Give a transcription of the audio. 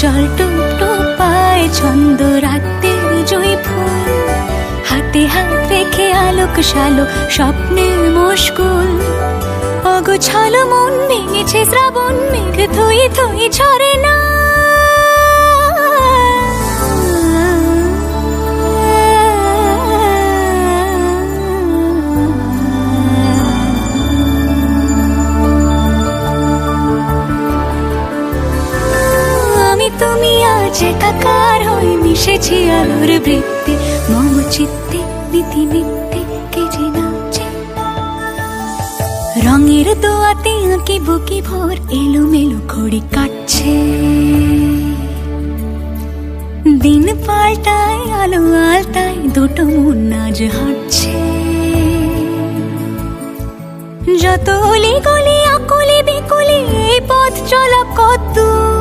জল টুপ টুপ পায় ছন্দ রাতের জয় ফুল, হাতে হাত রেখে আলোক শালো স্বপ্নে মুশকুল। অগোছালো মন ভেঙেছে শ্রাবণ মেঘ থই থই ঝরে না। আমি তুমি আজ একাকার হয়ে মিশেছি আলোর বৃত্তে, মম চিত্তে নীতি নিত্যে কে যে নাচে। রঙের দোয়াতে আঁকি বুকি ভোর এলোমেলো ঘড়ি কাটছে। দিন পাল্টায় আলো আলতায় দুটো মন আজ হাঁটছে। যত অলি গলি আকুলি বিকুলি এই পথ চলা কত